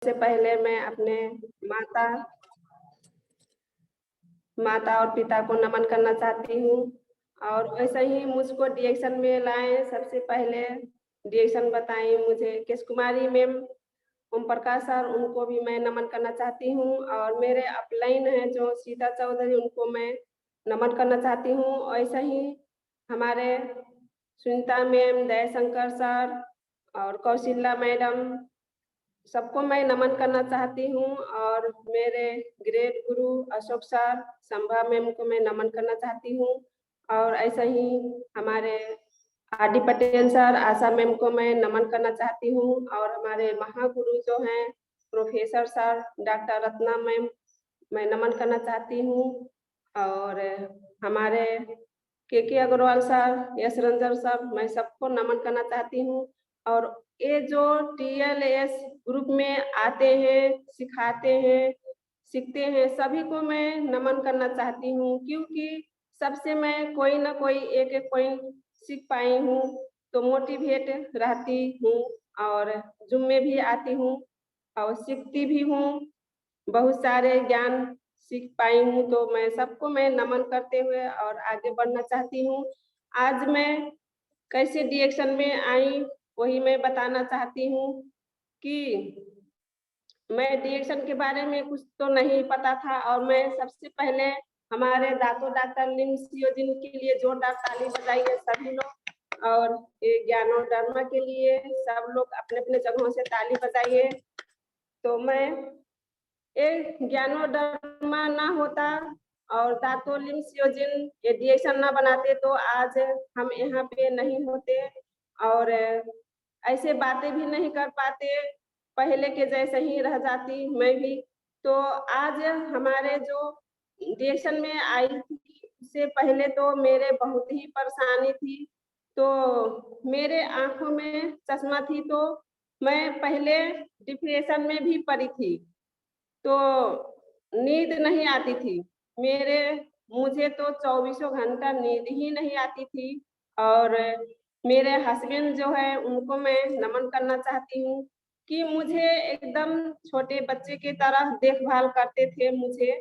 से पहले मैं अपने माता और पिता को नमन करना चाहती हूँ और वैसे ही मुझको डिएक्शन में लाए। सबसे पहले डिएक्शन बताई मुझे केश कुमारी मैम, ओम प्रकाश सर, उनको भी मैं नमन करना चाहती हूँ। और मेरे अपलाइन है जो सीता चौधरी, उनको मैं नमन करना चाहती हूँ। ऐसा ही हमारे सुनीता मैम, दयाशंकर सर और कौशिला मैडम, सबको मैं नमन करना चाहती हूँ। और मेरे ग्रेट गुरु अशोक सर, संभा मैम को मैं नमन करना चाहती हूँ। और ऐसा ही हमारे आर.डी. पटेल सर, आशा मैम को मैं नमन करना चाहती हूँ। और हमारे महागुरु जो हैं professor sir, doctor Ratna ma'am, मैं नमन करना चाहती हूँ। और हमारे के अग्रवाल सर, यश रंजन सर, मैं सबको नमन करना चाहती हूँ। और ये जो TLS ग्रुप में आते हैं, सिखाते हैं, सीखते हैं, सभी को मैं नमन करना चाहती हूँ, क्योंकि सबसे मैं कोई ना कोई एक एक पॉइंट सीख पाई हूँ, तो मोटिवेट रहती हूँ। और जूम में भी आती हूँ और सीखती भी हूँ, बहुत सारे ज्ञान सीख पाई हूँ। तो मैं सबको मैं नमन करते हुए और आगे बढ़ना चाहती हूँ। आज मैं कैसे डिएक्शन में आई वही मैं बताना चाहती हूँ कि मैं डिएक्शन के बारे में कुछ तो नहीं पता था। और मैं सबसे पहले हमारे दातो डॉक्टर लिंगसियोजिन के लिए जोरदार ताली बजाइए सभी लोग। और ये ज्ञानो डरमा के लिए सब लोग अपने अपने जगहों से ताली बजाइए। तो मैं एक ज्ञानोडर्मा ना होता और दातो लिंगसियोजिन ये डिएक्शन ना बनाते तो आज हम यहाँ पे नहीं होते और ऐसे बातें भी नहीं कर पाते, पहले के जैसे ही रह जाती मैं भी। तो आज हमारे जो डिएक्शन में आई थी, उससे पहले तो मेरे बहुत ही परेशानी थी। तो मेरे आंखों में चश्मा थी, तो मैं पहले डिप्रेशन में भी पड़ी थी, तो नींद नहीं आती थी मेरे, मुझे तो चौबीसों घंटा नींद ही नहीं आती थी। और मेरे हस्बैंड जो है उनको मैं नमन करना चाहती हूँ कि मुझे एकदम छोटे बच्चे की तरह देखभाल करते थे मुझे।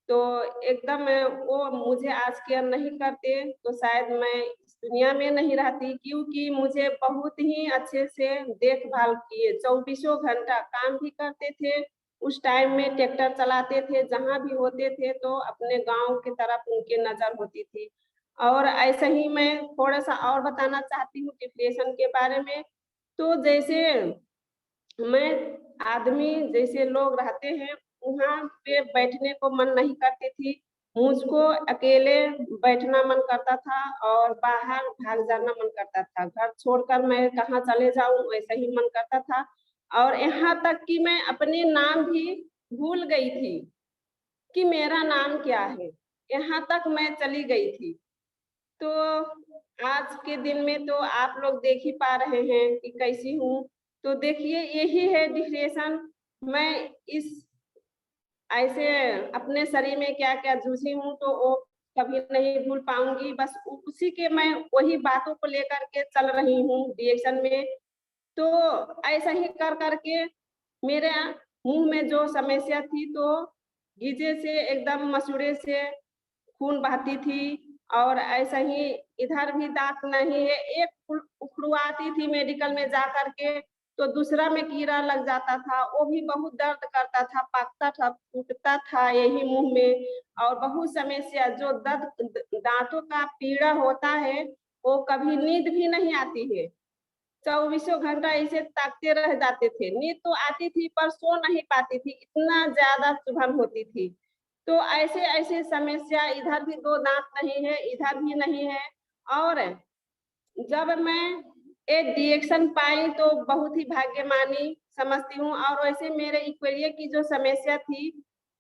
तो एकदम वो मुझे आज केयर नहीं करते तो शायद मैं इस दुनिया में नहीं रहती, क्योंकि मुझे बहुत ही अच्छे से देखभाल किए, चौबीसों घंटा काम भी करते थे। उस टाइम में ट्रैक्टर चलाते थे, जहाँ भी होते थे तो अपने गांव की तरफ उनकी नजर होती थी। और ऐसा ही मैं थोड़ा सा और बताना चाहती हूँ डिप्रेशन के बारे में। तो जैसे मैं आदमी जैसे लोग रहते हैं वहाँ पे बैठने को मन नहीं करती थी, मुझको अकेले बैठना मन करता था और बाहर भाग जाना मन करता था, घर छोड़कर मैं कहाँ चले जाऊं वैसा ही मन करता था। और यहाँ तक कि मैं अपने नाम भी भूल गई थी कि मेरा नाम क्या है, यहाँ तक मैं चली गई थी। तो आज के दिन में तो आप लोग देख ही पा रहे हैं कि कैसी हूँ। तो देखिए यही है डिप्रेशन। मैं इस ऐसे अपने शरीर में क्या-क्या जूझी हूँ तो वो कभी नहीं भूल पाऊँगी। बस उसी के मैं वही बातों को लेकर के चल रही हूँ डिएक्शन में। तो ऐसा ही कर के मेरे मुँह में जो समस्या थी तो गीजे से एकदम मसूड़े से खून बहती थी। और ऐसा ही इधर भी दाँत नहीं है, एक उखड़ुआती थी मेडिकल में जा कर के, तो दूसरा में कीड़ा लग जाता था, वो भी बहुत दर्द करता था, पाकता था, फूटता था यही मुँह में। और बहुत समस्या जो दर्द दाँतों का पीड़ा होता है, वो कभी नींद भी नहीं आती है। चौबीसों घंटा ऐसे ताकते रह जाते थे, नींद तो आती थी पर सो नहीं पाती थी, इतना ज़्यादा चुभन होती थी। तो ऐसे-ऐसे समस्या, इधर भी 2 दाँत नहीं है, इधर भी नहीं है। और जब मैं एक डिएक्शन पाई तो बहुत ही भाग्यमानी समझती हूँ। और वैसे मेरे इक्वेरिया की जो समस्या थी,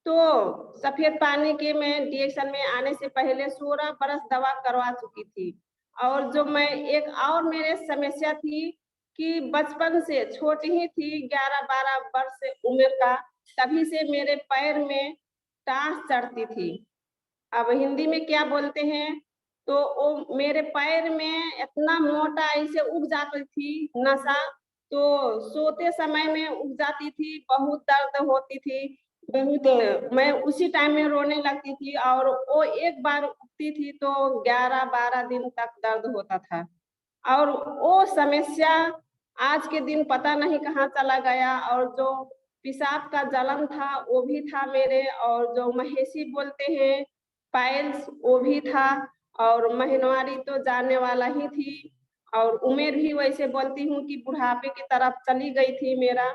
तो सफ़ेद पानी के मैं डिएक्शन में आने से पहले 16 बरस दवा करवा चुकी थी। और जो मैं एक और मेरे समस्या थी कि बचपन से छोटी ही थी, 11-12 वर्ष उम्र का, तभी से मेरे पैर में टाँस चढ़ती थी। अब हिंदी में क्या बोलते हैं, तो वो मेरे पैर में इतना मोटा ऐसे उग जाती थी नसा, तो सोते समय में उठ जाती थी, बहुत दर्द होती थी, बहुत मैं उसी टाइम में रोने लगती थी और वो एक बार उठती थी तो 11-12 दिन तक दर्द होता था। और वो समस्या आज के दिन पता नहीं कहाँ चला गया और जो पेशाब का जलन था वो भी था मेरे और जो महेशी बोलते हैं पाइल्स वो भी था और महीनवारी तो जाने वाला ही थी और उम्र भी वैसे बोलती हूँ कि बुढ़ापे की तरफ चली गई थी मेरा।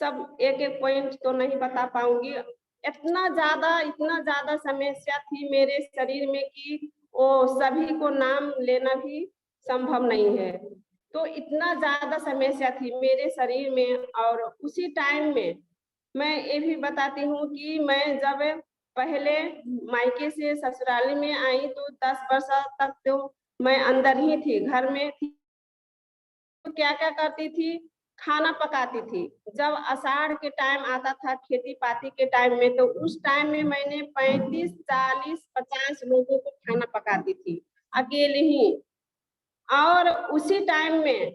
सब एक-एक पॉइंट तो नहीं बता पाऊँगी। इतना ज़्यादा समस्या थी मेरे शरीर में कि वो सभी को नाम लेना भी संभव नहीं है। तो इतना ज़्यादा समस्या थी मेरे शरीर में और उसी टाइम में मैं ये भी बताती हूँ कि मैं जब पहले मायके से ससुराल में आई तो 10 वर्ष तक तो मैं अंदर ही थी, घर में थी। तो क्या-क्या करती थी, खाना पकाती थी। जब आषाढ़ के टाइम आता था खेती-पाती के टाइम में तो उस टाइम में मैंने 35, 40, 50 लोगों को खाना पकाती थी, अकेले ही। और उसी टाइम में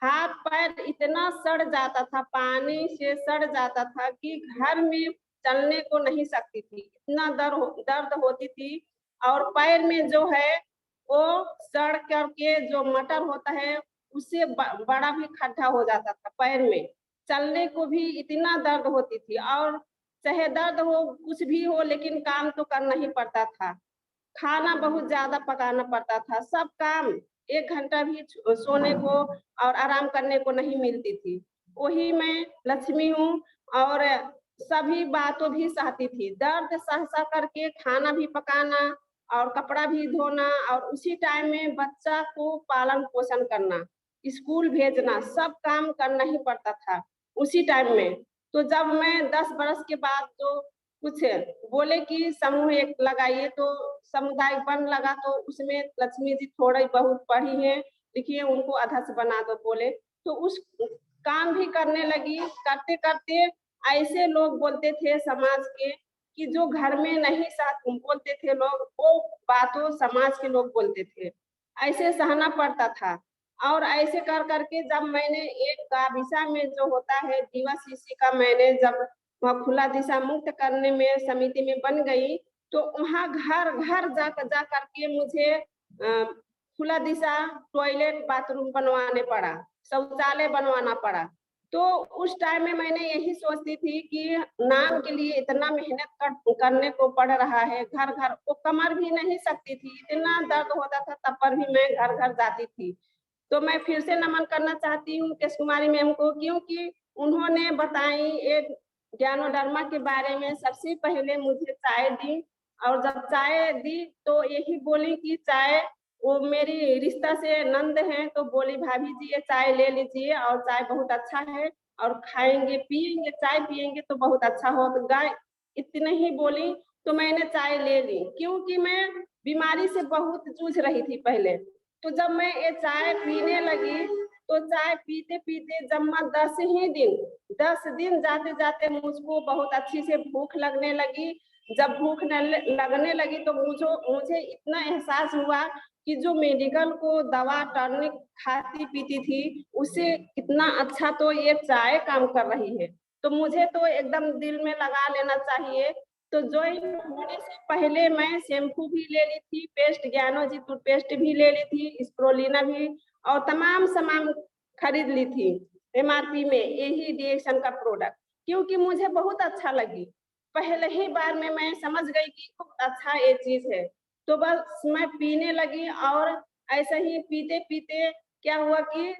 हाथ-पैर इतना सड़ जाता था, पानी से सड़ जाता था कि घर में चलने को नहीं सकती थी। इतना दर्द होती थी और पैर में जो है, वो सड़ कर के जो मटर होता है, उससे बड़ा भी खड्डा हो जाता था पैर में। चलने को भी इतना दर्द होती थी और चाहे दर्द हो, कुछ भी हो लेकिन काम तो करना ही पड़ता था। खाना बहुत ज़्यादा पकाना पड़ता था, सब काम 1 घंटा भी सोने को और आराम करने को नहीं मिलती थी। वही मैं लक्ष्मी हूँ और सभी बातों भी सहती थी। दर्द सह-सह करके खाना भी पकाना और कपड़ा भी धोना और उसी टाइम में बच्चा को पालन-पोषण करना, स्कूल भेजना, सब काम करना ही पड़ता था, उसी टाइम में। तो जब मैं 10 बरस के बाद जो कुछ बोले कि समूह एक लगाइए तो समुदाय वन लगा तो उसमें लक्ष्मी जी थोड़ी बहुत पढ़ी हैं, लिखी हैं, उनको अध्यक्ष बना दो बोले। तो उस काम भी करने लगी, करते-करते ऐसे लोग बोलते थे समाज के कि जो घर में नहीं साथ बोलते थे लोग, वो बातों समाज के लोग बोलते थे। ऐसे सहना पड़ता था और ऐसे कर के जब मैंने एक गाविसा में जो होता है जीवाशीषी का मैंने जब वहाँ खुला दिशा मुक्त करने में समिति में बन गई, तो वहाँ घर-घर जा करके मुझे खुला दिशा टॉयलेट, बाथरूम बनवाने पड़ा, शौचालय बनवाना पड़ा। तो उस टाइम में मैंने यही सोचती थी कि नाम के लिए इतना मेहनत करने को पड़ रहा है, घर-घर वो कमर भी नहीं सकती थी, इतना दर्द होता था तब पर भी मैं घर-घर जाती थी। तो मैं फिर से नमन करना चाहती हूँ केश कुमारी मैम को क्योंकि उन्होंने बताई एक ज्ञानोधर्मा के बारे में सबसे पहले मुझे चाय दी और जब चाय दी तो यही बोली कि चाय वो मेरी रिश्ता से नंद हैं तो बोली भाभी जी ये चाय ले लीजिए और चाय बहुत अच्छा है और खाएँगे, पिएँगे, चाय पिएँगे तो बहुत अच्छा होगा। इतने ही बोली तो मैंने चाय ले ली क्योंकि मैं बीमारी से बहुत जूझ रही थी पहले। तो जब मैं ये चाय पीने लगी, तो चाय पीते-पीते जब मैं 10 दिन जाते-जाते मुझको बहुत अच्छी से भूख लगने लगी। जब भूख लगने लगी तो मुझे मुझे इतना एहसास हुआ कि जो मेडिकल को दवा टॉनिक खाती-पीती थी, उससे कितना अच्छा तो ये चाय काम कर रही है। तो मुझे तो एकदम दिल में लगा लेना चाहिए तो जॉइन होने से पहले मैं शैम्पू भी ले ली थी, पेस्ट ज्ञानो जी टूथपेस्ट भी ले ली थी, स्प्रुलिना भी और तमाम सामान खरीद ली थी एमआरपी में यही डीएक्सन का प्रोडक्ट क्योंकि मुझे बहुत अच्छा लगी। पहले ही बार में मैं समझ गई कि बहुत अच्छा ये चीज़ है। तो बस मैं पीने लगी और ऐसे ही पीते-पीते क्या हुआ कि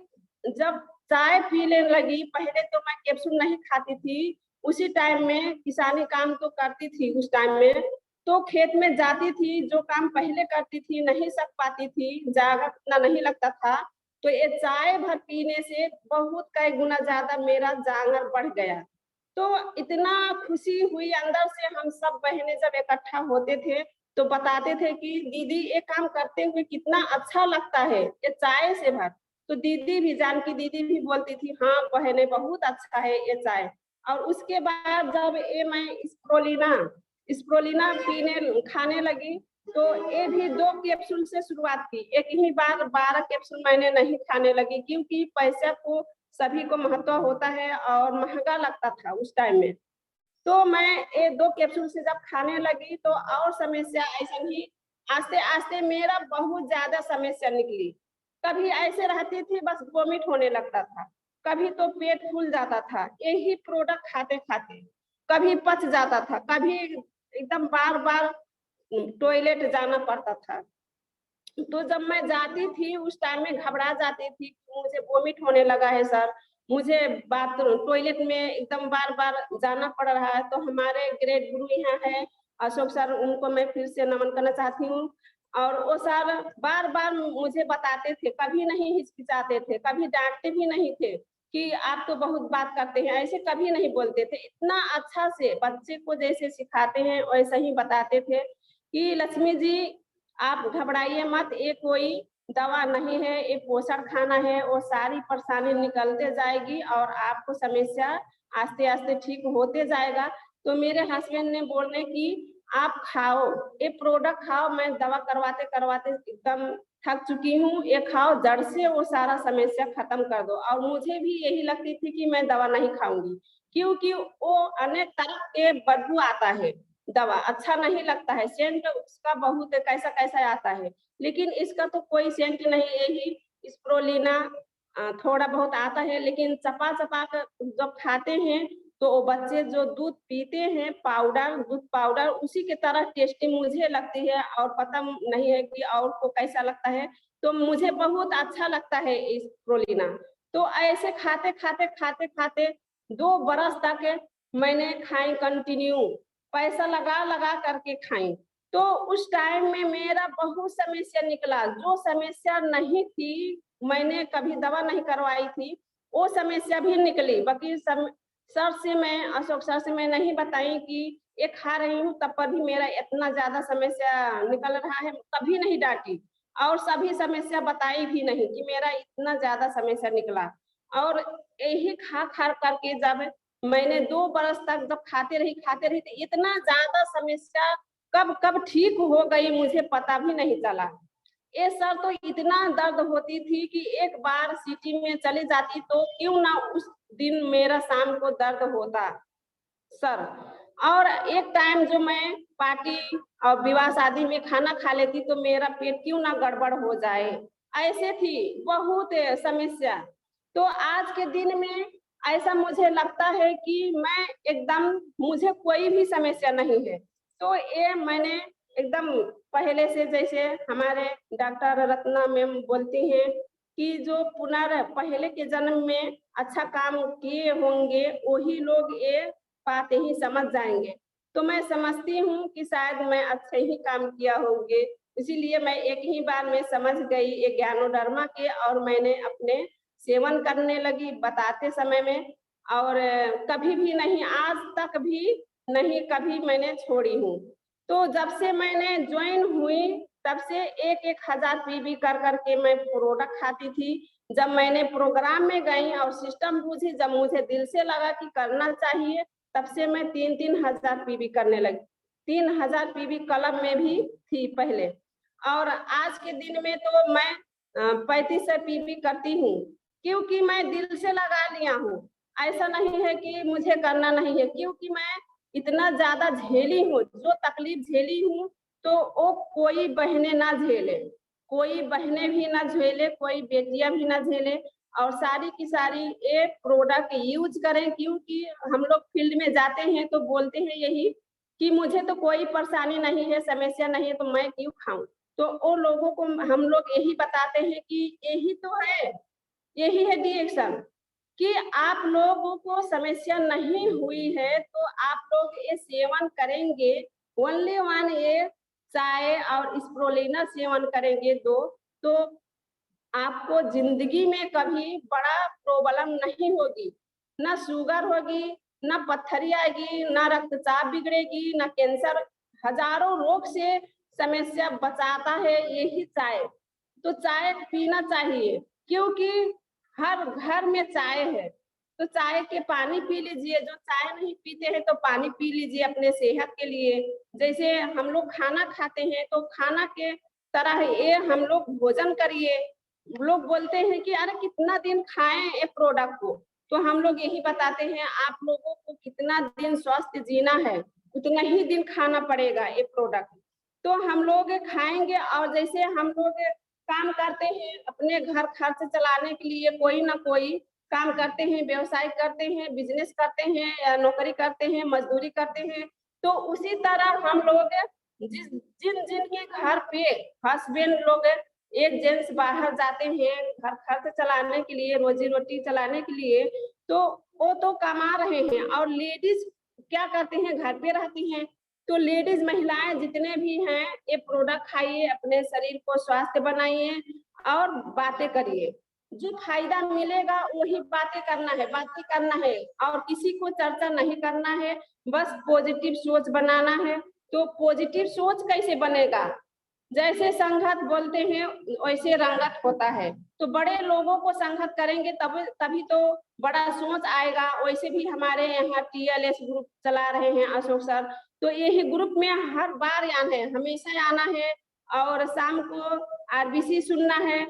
जब चाय पीने लगी, पहले तो मैं कैप्सूल नहीं खाती थी, उसी टाइम में किसानी काम तो करती थी उस टाइम में, तो खेत में जाती थी, जो काम पहले करती थी, नहीं सक पाती थी, जागा इतना नहीं लगता था, तो ये चाय भर पीने से बहुत कई गुना ज़्यादा मेरा जाँगर बढ़ गया। तो इतना खुशी हुई अंदर से हम सब बहनें जब इकट्ठा होते थे, तो बताते थे कि दीदी ये काम करते हुए कितना अच्छा लगता है, ये चाय से भर। तो दीदी भी जानकी दीदी भी बोलती थी, हाँ बहनें बहुत अच्छा है ये चाय। और उसके बाद जब ये मैं स्प्रुलिना स्प्रुलिना पीने खाने लगी, तो ये भी 2 कैप्सूल से शुरुआत की। एक ही बार 12 कैप्सूल मैंने नहीं खाने लगी क्योंकि पैसा को सभी को महत्व होता है और महंगा लगता था उस टाइम में। तो मैं ये 2 कैप्सूल से जब खाने लगी तो और समस्या ऐसा ही आस्ते-आस्ते मेरा बहुत ज़्यादा समस्या निकली। कभी ऐसे रहती थी बस वॉमिट होने लगता था, कभी तो पेट फूल जाता था, यही प्रोडक्ट खाते-खाते। कभी पच जाता था, कभी एकदम बार-बार टॉयलेट जाना पड़ता था। तो जब मैं जाती थी उस टाइम में घबरा जाती थी, मुझे वॉमिट होने लगा है सर, मुझे बाथरूम टॉयलेट में एकदम बार-बार जाना पड़ रहा है। तो हमारे ग्रेट गुरु यहाँ हैं अशोक सर, उनको मैं फिर से नमन करना चाहती हूँ। और वो सर बार-बार मुझे बताते थे, कभी नहीं हिचकिचाते थे, कभी डाँटते भी नहीं थे कि आप तो बहुत बात करते हैं, ऐसे कभी नहीं बोलते थे। इतना अच्छा से बच्चे को जैसे सिखाते हैं वैसे ही बताते थे कि लक्ष्मी जी आप घबराइए मत, ये कोई दवा नहीं है, ये पोषण खाना है, वो सारी परेशानी निकलते जाएगी और आपको समस्या आस्ते-आस्ते ठीक होते जाएगा। तो मेरे हस्बैंड ने बोले कि आप खाओ, ये प्रोडक्ट खाओ, मैं दवा करवाते-करवाते एकदम थक चुकी हूँ, ये खाओ जड़ से वो सारा समस्या खत्म कर दो। और मुझे भी यही लगती थी कि मैं दवा नहीं खाऊँगी, क्योंकि वो अनेक तरह के बदबू आता है। दवा अच्छा नहीं लगता है, सेंट उसका बहुत कैसा-कैसा आता है, लेकिन इसका तो कोई सेंट नहीं, यही स्प्रुलिना थोड़ा बहुत आता है, लेकिन चपा-चपा कर जब खाते हैं, तो वो बच्चे जो दूध पीते हैं पाउडर, दूध पाउडर उसी की तरह टेस्टी मुझे लगती है और पता नहीं है कि और को कैसा लगता है, तो मुझे बहुत अच्छा लगता है स्प्रुलिना। तो ऐसे खाते-खाते 2 बरस तक मैंने खाई कंटिन्यू। पैसा लगा-लगा करके खाई। तो उस टाइम में मेरा बहुत समस्या निकला, जो समस्या नहीं थी, मैंने कभी दवा नहीं करवाई थी, वो समस्या भी निकली। बाकी सर से मैं अशोक सर से मैं नहीं बताई कि ये खा रही हूँ तब पर भी मेरा इतना ज़्यादा समस्या निकल रहा है, कभी नहीं डाँटी और सभी समस्या बताई भी नहीं कि मेरा इतना ज़्यादा समस्या निकला। और यही खा-खा करके जब मैंने 2 बरस तक जब खाते रही तो इतना ज़्यादा समस्या कब ठीक हो गई मुझे पता भी नहीं चला। ये सर तो इतना दर्द होती थी कि एक बार सिटी में चली जाती तो क्यों ना उस दिन मेरा शाम को दर्द होता सर। और एक टाइम जो मैं पार्टी और विवाह शादी में खाना खा लेती तो मेरा पेट क्यों ना गड़बड़ हो जाए, ऐसे थी बहुत समस्या। तो आज के दिन में ऐसा मुझे लगता है कि मैं एकदम मुझे कोई भी समस्या नहीं है। तो ये मैंने एकदम पहले से जैसे हमारे डॉक्टर रत्ना मैम बोलती हैं कि जो पहले के जन्म में अच्छा काम किए होंगे, वही लोग ये बात ही समझ जाएँगे। तो मैं समझती हूँ कि शायद मैं अच्छे ही काम किया होंगे, इसीलिए मैं एक ही बार में समझ गई ये ज्ञानोडर्मा के और मैंने अपने सेवन करने लगी बताते समय में और कभी भी नहीं आज तक भी नहीं कभी मैंने छोड़ी हूँ। तो जब से मैंने जॉइन हुई तब से 1-1 हज़ार पीवी कर के मैं प्रोडक्ट खाती थी। जब मैंने प्रोग्राम में गई और सिस्टम बूझी, जब मुझे दिल से लगा कि करना चाहिए, तब से मैं 3-3 हज़ार पीवी करने लगी। 3,000 पीवी क्लब में भी थी पहले और आज के दिन में तो मैं 3500 पीवी करती हूँ, क्योंकि मैं दिल से लगा लिया हूँ। ऐसा नहीं है कि मुझे करना नहीं है, क्योंकि मैं इतना ज़्यादा झेली हूँ, जो तकलीफ झेली हूँ, तो वो कोई बहनें ना झेले, कोई बहनें भी ना झेले, कोई बेटियाँ भी ना झेले और सारी की सारी ये प्रोडक्ट यूज़ करें क्योंकि हम लोग फील्ड में जाते हैं तो बोलते हैं यही कि मुझे तो कोई परेशानी नहीं है, समस्या नहीं है तो मैं क्यों खाऊँ? तो वो लोगों को हम लोग यही बताते हैं कि यही तो है, यही है डिएक्शन कि आप लोगों को समस्या नहीं हुई है तो आप लोग ये सेवन करेंगे, ओनली वन ये चाय और स्प्रुलिना सेवन करेंगे 2 तो आपको ज़िंदगी में कभी बड़ा प्रॉब्लम नहीं होगी, ना शुगर होगी, ना पत्थरी आएगी, ना रक्तचाप बिगड़ेगी, ना कैंसर, हज़ारों रोग से समस्या बचाता है यही चाय। तो चाय पीना चाहिए क्योंकि हर घर में चाय है, तो चाय के पानी पी लीजिए, जो चाय नहीं पीते हैं तो पानी पी लीजिए अपने सेहत के लिए। जैसे हम लोग खाना खाते हैं तो खाना के तरह ये हम लोग भोजन करिए, लोग बोलते हैं कि अरे कितना दिन खाएं एक प्रोडक्ट को, तो हम लोग यही बताते हैं आप लोगों को कितना दिन स्वस्थ जीना है उतना ही दिन खाना पड़ेगा एक प्रोडक्ट। तो हम लोग खाएंगे और जैसे हम लोग काम करते हैं अपने घर खर्च चलाने के लिए, कोई ना कोई काम करते हैं, व्यवसाय करते हैं, बिजनेस करते हैं या नौकरी करते हैं, मजदूरी करते हैं, तो उसी तरह हम लोग जिन जिन के घर पे हस्बैंड लोग एक जेंट्स बाहर जाते हैं घर खर्च चलाने के लिए, रोजी रोटी चलाने के लिए, तो वो तो कमा रहे हैं और लेडीज क्या करते हैं घर पे रहती हैं। तो लेडीज महिलाएं जितने भी हैं ये प्रोडक्ट खाइए, अपने शरीर को स्वस्थ बनाइए और बातें करिए। जो फायदा मिलेगा वही बातें करना है, बातें करना है और किसी को चर्चा नहीं करना है, बस पॉजिटिव सोच बनाना है। तो पॉजिटिव सोच कैसे बनेगा, जैसे संगत बोलते हैं वैसे रंगत होता है। तो बड़े लोगों को संगत करेंगे तब तभी तो बड़ा सोच आएगा। वैसे भी हमारे यहाँ TLS ग्रुप चला रहे हैं अशोक सर, तो यही ग्रुप में हर बार आना है, हमेशा आना है और शाम को RBC सुनना है।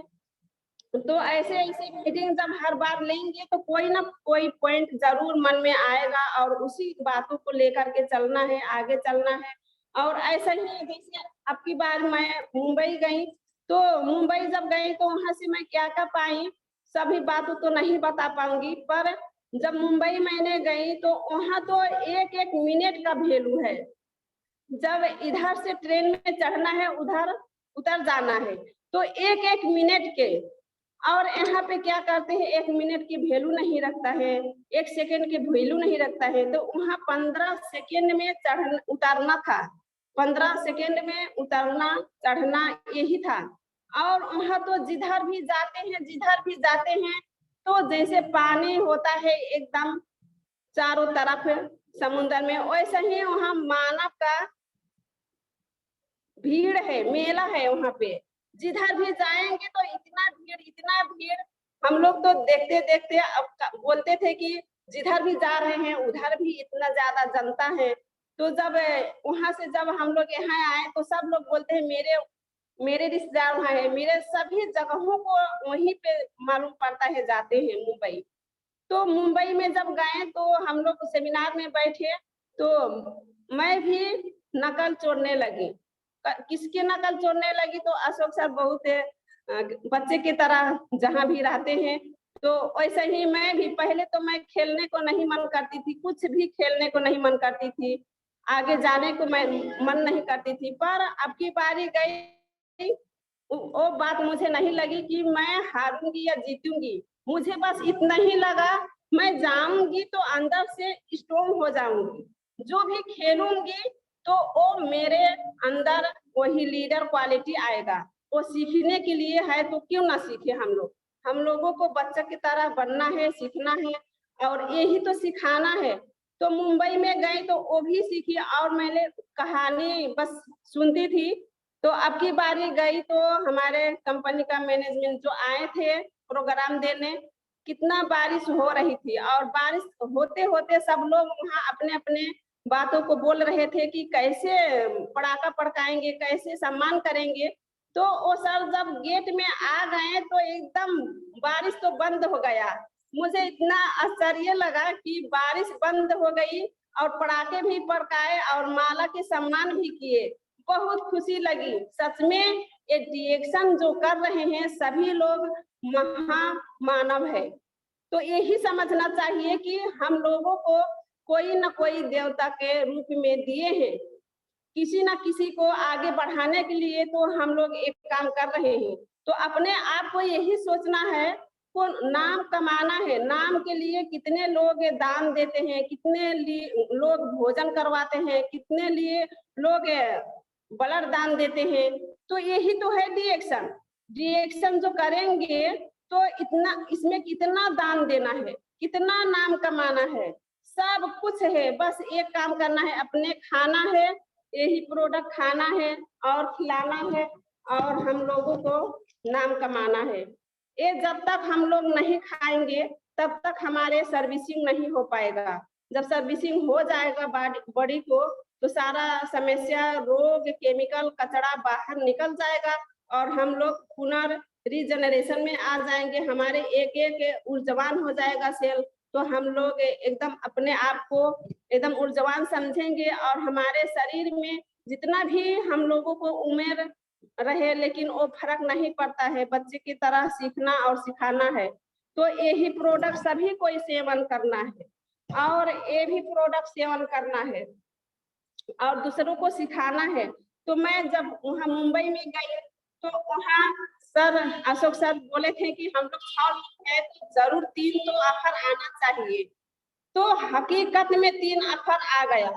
तो ऐसे ऐसे मीटिंग जब हर बार लेंगे तो कोई ना कोई पॉइंट जरूर मन में आएगा और उसी बातों को लेकर के चलना है, आगे चलना है। और ऐसा ही जैसे अब की बार मैं मुंबई गई, तो मुंबई जब गई तो वहां से मैं क्या क्या पाई सभी बातों तो नहीं बता पाऊंगी, पर जब मुंबई मैंने गई तो वहां तो एक एक मिनट का वैल्यू है। जब इधर से ट्रेन में चढ़ना है उधर उतर जाना है तो एक एक मिनट के, और यहाँ पे क्या करते हैं एक मिनट की वैल्यू नहीं रखता है, एक सेकंड की वैल्यू नहीं रखता है। तो वहाँ 15 सेकंड में चढ़ उतारना था, 15 सेकंड में उतरना चढ़ना यही था। और वहाँ तो जिधर भी जाते हैं जिधर भी जाते हैं तो जैसे पानी होता है एकदम चारों तरफ समुद्र में, वैसे ही वहाँ मानव का भीड़ है, मेला है वहाँ पे। जिधर भी जाएंगे तो इतना भीड़ इतना भीड़। हम लोग तो देखते देखते अब बोलते थे कि जिधर भी जा रहे हैं उधर भी इतना ज्यादा जनता है। तो जब वहां से जब हम लोग यहाँ आए तो सब लोग बोलते हैं मेरे मेरे रिश्तेदार वहाँ है, मेरे सभी जगहों को वहीं पे मालूम पड़ता है जाते हैं मुंबई। तो मुंबई में जब गए तो हम लोग सेमिनार में बैठे तो मैं भी नकल चोरने लगी। किसकी नकल चोरने लगी, तो अशोक सर बहुत बच्चे की तरह जहाँ भी रहते हैं तो वैसे ही मैं भी, पहले तो मैं खेलने को नहीं मन करती थी, कुछ भी खेलने को नहीं मन करती थी, आगे जाने को मैं मन नहीं करती थी। पर अब की बारी गई वो बात मुझे नहीं लगी कि मैं हारूंगी या जीतूंगी, मुझे बस इतना ही लगा मैं जाऊंगी तो अंदर से स्ट्रोंग हो जाऊंगी, जो भी खेलूंगी तो वो मेरे अंदर वही लीडर क्वालिटी आएगा। वो सीखने के लिए है तो क्यों ना सीखे हम लोग, हम लोगों को बच्चा की तरह बनना है, सीखना है और यही तो सिखाना है। तो मुंबई में गई तो वो भी सीखी और मैंने कहानी बस सुनती थी। तो अब की बारी गई तो हमारे कंपनी का मैनेजमेंट जो आए थे प्रोग्राम देने, कितना बारिश हो रही थी और बारिश होते होते सब लोग वहाँ अपने अपने बातों को बोल रहे थे कि कैसे पटाखा पड़काएंगे, कैसे सम्मान करेंगे। तो वो सर जब गेट में आ गए तो एकदम बारिश तो बंद हो गया। मुझे इतना आश्चर्य लगा कि बारिश बंद हो गई और पटाखे भी पड़काए और माला के सम्मान भी किए, बहुत खुशी लगी। सच में ये डिएक्शन जो कर रहे हैं सभी लोग महामानव है। तो यही समझना चाहिए कि हम लोगों को कोई ना कोई देवता के रूप में दिए हैं, किसी ना किसी को आगे बढ़ाने के लिए तो हम लोग एक काम कर रहे हैं। तो अपने आप को यही सोचना है को नाम कमाना है, नाम के लिए कितने लोग दान देते हैं, कितने लोग भोजन करवाते हैं, कितने लिए लोग ब्लड दान देते हैं। तो यही तो है डिएक्शन। डिएक्शन जो करेंगे तो इतना इसमें कितना दान देना है, कितना नाम कमाना है, सब कुछ है। बस एक काम करना है, अपने खाना है, यही प्रोडक्ट खाना है और खिलाना है और हम लोगों को नाम कमाना है। ये जब तक हम लोग नहीं खाएंगे तब तक हमारे सर्विसिंग नहीं हो पाएगा। जब सर्विसिंग हो जाएगा बॉडी को तो सारा समस्या रोग केमिकल कचरा बाहर निकल जाएगा और हम लोग पुनः रीजनरेशन में आ जाएंगे, हमारे एक एक ऊर्जावान हो जाएगा सेल, तो हम लोग एकदम अपने आप को एकदम ऊर्जावान समझेंगे और हमारे शरीर में जितना भी हम लोगों को उम्र रहे लेकिन वो फर्क नहीं पड़ता है, बच्चे की तरह सीखना और सिखाना है। तो यही प्रोडक्ट सभी को सेवन करना है और ये भी प्रोडक्ट सेवन करना है और दूसरों को सिखाना है। तो मैं जब वहाँ मुंबई में गई तो वहाँ सर अशोक सर बोले थे कि हम लोग 6 लोग हैं तो जरूर 3 तो ऑफर आना चाहिए। तो हकीकत में 3 ऑफर आ गया।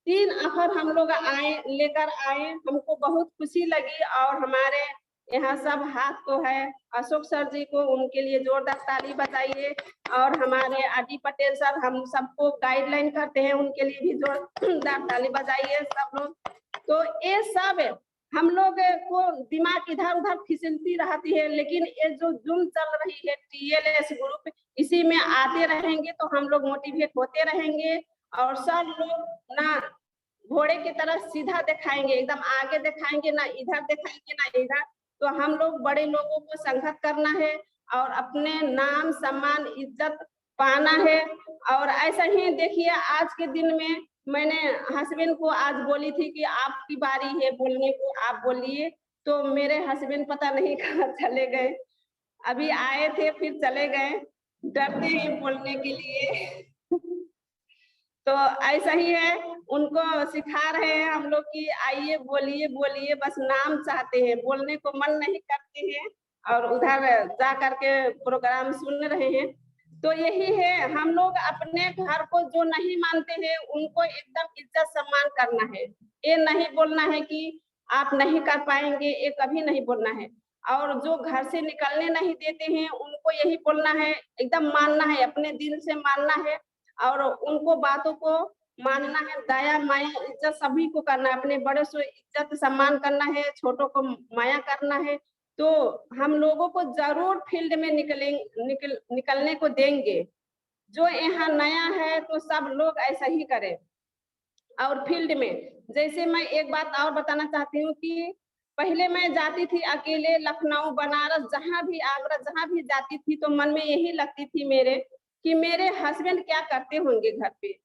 3 ऑफर हम लोग लेकर आए, हमको बहुत खुशी लगी और हमारे यहाँ सब हाथ तो है अशोक सर जी को, उनके लिए जोरदार ताली बजाइए। और हमारे आरडी पटेल सर हम सबको गाइडलाइन करते हैं, उनके लिए भी जोरदार ताली बजाइए सब लोग। तो ये सब हम लोग को दिमाग इधर उधर फिसलती रहती है, लेकिन ये जो जूम चल रही है टीएलएस ग्रुप, इसी में आते रहेंगे तो हम लोग मोटिवेट होते रहेंगे और सब लोग ना घोड़े की तरह सीधा दिखाएंगे, एकदम आगे दिखाएंगे, ना इधर दिखाएंगे ना इधर। तो हम लोग बड़े लोगों को संगत करना है और अपने नाम सम्मान इज्जत पाना है। और ऐसा ही देखिए आज के दिन में मैंने हस्बैंड को आज बोली थी कि आपकी बारी है बोलने को, आप बोलिए। तो मेरे हस्बैंड पता नहीं कहाँ चले गए, अभी आए थे फिर चले गए, डरते हैं बोलने के लिए। तो ऐसा ही है, उनको सिखा रहे हैं हम लोग कि आइए बोलिए बोलिए, बस नाम चाहते हैं, बोलने को मन नहीं करते हैं और उधर जा करके प्रोग्राम सुन रहे हैं। तो यही है, हम लोग अपने घर को जो नहीं मानते हैं उनको एकदम इज्जत सम्मान करना है। ये नहीं बोलना है कि आप नहीं कर पाएंगे, ये कभी नहीं बोलना है। और जो घर से निकलने नहीं देते हैं उनको यही बोलना है, एकदम मानना है, अपने दिल से मानना है और उनको बातों को मानना है। दया माया इज्जत सभी को करना है, अपने बड़े से इज्जत सम्मान करना है, छोटों को माया करना है। तो हम लोगों को जरूर फील्ड में निकलने को देंगे। जो यहाँ नया है तो सब लोग ऐसा ही करें। और फील्ड में जैसे मैं एक बात और बताना चाहती हूँ कि पहले मैं जाती थी अकेले, लखनऊ बनारस जहाँ भी, आगरा जहाँ भी जाती थी तो मन में यही लगती थी मेरे कि मेरे हस्बैंड क्या करते होंगे घर पे,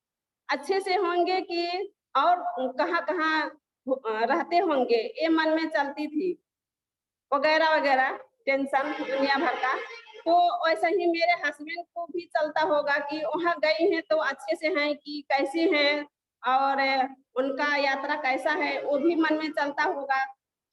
अच्छे से होंगे कि और कहाँ कहाँ रहते होंगे, ये मन में चलती थी वगैरह वगैरह, टेंशन दुनिया भर का। तो वैसा ही मेरे हस्बैंड को भी चलता होगा कि वहाँ गई हैं तो अच्छे से हैं कि कैसी हैं और उनका यात्रा कैसा है वो भी मन में चलता होगा।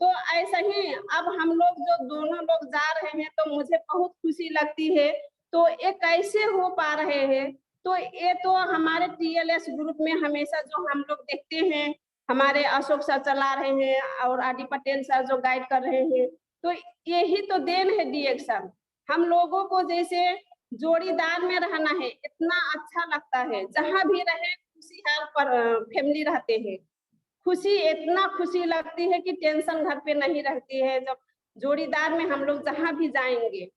तो ऐसा ही अब हम लोग जो दोनों लोग जा रहे हैं तो मुझे बहुत खुशी लगती है। तो ये कैसे हो पा रहे हैं, तो ये तो हमारे टीएलएस ग्रुप में हमेशा जो हम लोग देखते हैं, हमारे अशोक सर चला रहे हैं और आरडी पटेल सर जो गाइड कर रहे हैं, तो यही तो देन है डिएक्शन। हम लोगों को जैसे जोड़ीदार में रहना है, इतना अच्छा लगता है, जहां भी रहे खुशहाल पर फैमिली रहते हैं, खुशी इतना खुशी लगती है कि टेंशन घर पे नहीं रहती है। जब जोड़ीदार में हम लोग जहां भी जाएंगे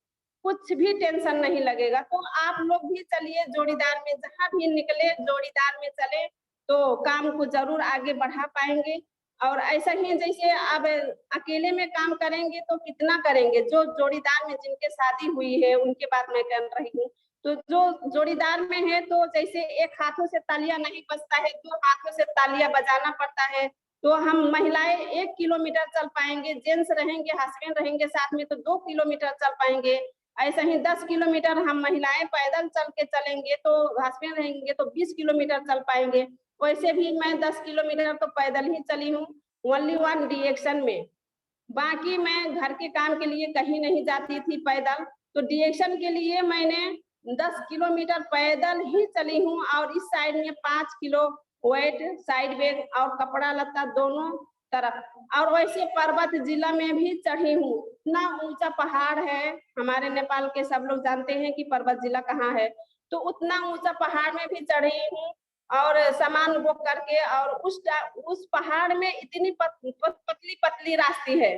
कुछ भी टेंशन नहीं लगेगा। तो आप लोग भी चलिए जोड़ीदार में, जहां भी निकले जोड़ीदार में चले तो काम को जरूर आगे बढ़ा पाएंगे। और ऐसा ही जैसे अब अकेले में काम करेंगे तो कितना करेंगे, जो जोड़ीदार में जिनके शादी हुई है उनके बात मैं कर रही हूँ। तो जो जोड़ीदार में है तो जैसे एक हाथों से तालियां नहीं बजता है, 2 हाथों से तालियां बजाना पड़ता है। तो हम महिलाएं 1 किलोमीटर चल पाएंगे, जेंट्स रहेंगे हस्बैंड रहेंगे साथ में तो 2 किलोमीटर चल पाएंगे। ऐसा ही 10 किलोमीटर हम महिलाएं पैदल चल के चलेंगे तो हस्बैंड रहेंगे तो 20 किलोमीटर चल पाएंगे। वैसे भी मैं 10 किलोमीटर तो पैदल ही चली हूँ, ओनली वन डिएक्शन में। बाकी मैं घर के काम के लिए कहीं नहीं जाती थी पैदल, तो डिएक्शन के लिए मैंने 10 किलोमीटर पैदल ही चली हूँ। और इस साइड में 5 किलो वेट साइड बैग और कपड़ा लत्ता दोनों तरफ। और वैसे पर्वत जिला में भी चढ़ी हूँ, इतना ऊंचा पहाड़ है, हमारे नेपाल के सब लोग जानते हैं कि पर्वत जिला कहाँ है। तो उतना ऊंचा पहाड़ में भी चढ़ी हूँ और सामान बुक करके। और उस पहाड़ में इतनी पतली पतली रास्ते है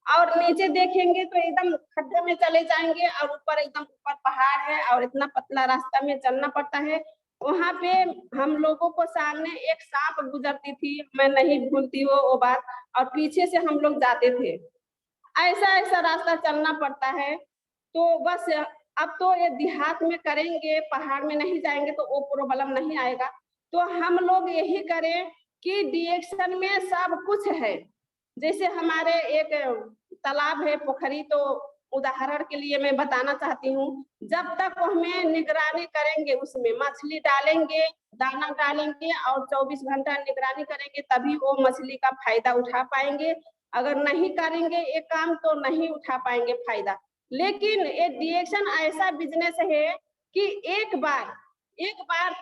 और नीचे देखेंगे तो एकदम खड्डे में चले जाएंगे और ऊपर एकदम ऊपर पहाड़ है और इतना पतला रास्ता में चलना पड़ता है। वहां पे हम लोगों को सामने एक सांप गुजरती थी, मैं नहीं भूलती वो बात, और पीछे से हम लोग जाते थे। ऐसा ऐसा रास्ता चलना पड़ता है। तो बस अब तो ये देहात में करेंगे, पहाड़ में नहीं जाएँगे तो वो प्रॉब्लम नहीं आएगा। तो हम लोग यही करें कि डिएक्शन में सब कुछ है। जैसे हमारे एक तालाब है, पोखरी, तो उदाहरण के लिए मैं बताना चाहती हूँ, जब तक हमें निगरानी करेंगे, उसमें मछली डालेंगे, दाना डालेंगे और 24 घंटा निगरानी करेंगे, तभी वो मछली का फ़ायदा उठा पाएँगे। अगर नहीं करेंगे ये काम तो नहीं उठा पाएँगे फ़ायदा। लेकिन ये डिएक्शन ऐसा बिज़नेस है कि एक बार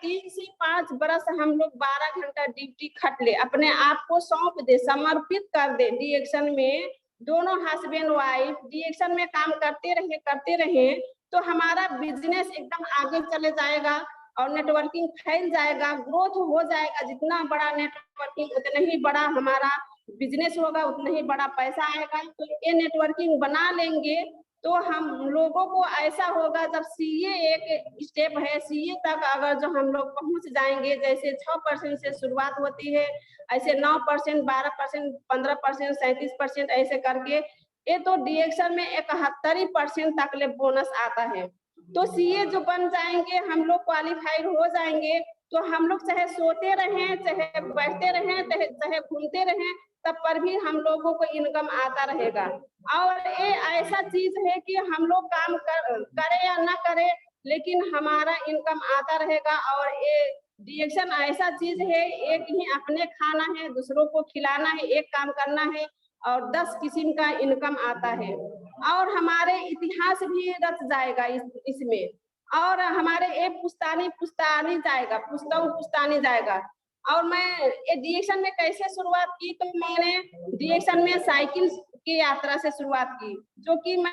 3 से 5 बरस हम लोग 12 घंटा ड्यूटी खट ले, अपने आप को सौंप दे, समर्पित कर दे डिएक्शन में, दोनों हस्बैंड वाइफ डिएक्शन में काम करते रहे, तो हमारा बिज़नेस एकदम आगे चले जाएगा और नेटवर्किंग फैल जाएगा, ग्रोथ हो जाएगा। जितना बड़ा नेटवर्किंग उतना ही बड़ा हमारा बिज़नेस होगा, उतना ही बड़ा पैसा आएगा। तो ये नेटवर्किंग बना लेंगे तो हम लोगों को ऐसा होगा, जब सीए एक स्टेप है, सीए तक अगर जो हम लोग पहुँच जाएँगे, जैसे 6% से शुरुआत होती है, ऐसे 9%, 12%, 15%, 37% ऐसे करके ये तो डिएक्शन में 71% तक ले बोनस आता है। तो सीए जो बन जाएँगे, हम लोग क्वालिफाइड हो जाएँगे, तो हम लोग चाहे सोते रहें, चाहे बैठते रहें, चाहे चाहे घूमते रहें, तब पर भी हम लोगों को इनकम आता रहेगा। और ये ऐसा चीज़ है कि हम लोग काम करें या ना करें, लेकिन हमारा इनकम आता रहेगा। और ये डिएक्शन ऐसा चीज़ है, एक ही अपने खाना है, दूसरों को खिलाना है, एक काम करना है और 10 किस्म का इनकम आता है। और हमारे इतिहास भी रच जाएगा इसमें, और हमारे ये पुश्तानी पुश्तानी जाएगा, पुश्तों पुश्तानी जाएगा। और मैं ये डिएक्शन में कैसे शुरुआत की, तो मैंने डिएक्शन में साइकिल की यात्रा से शुरुआत की, जो कि मैं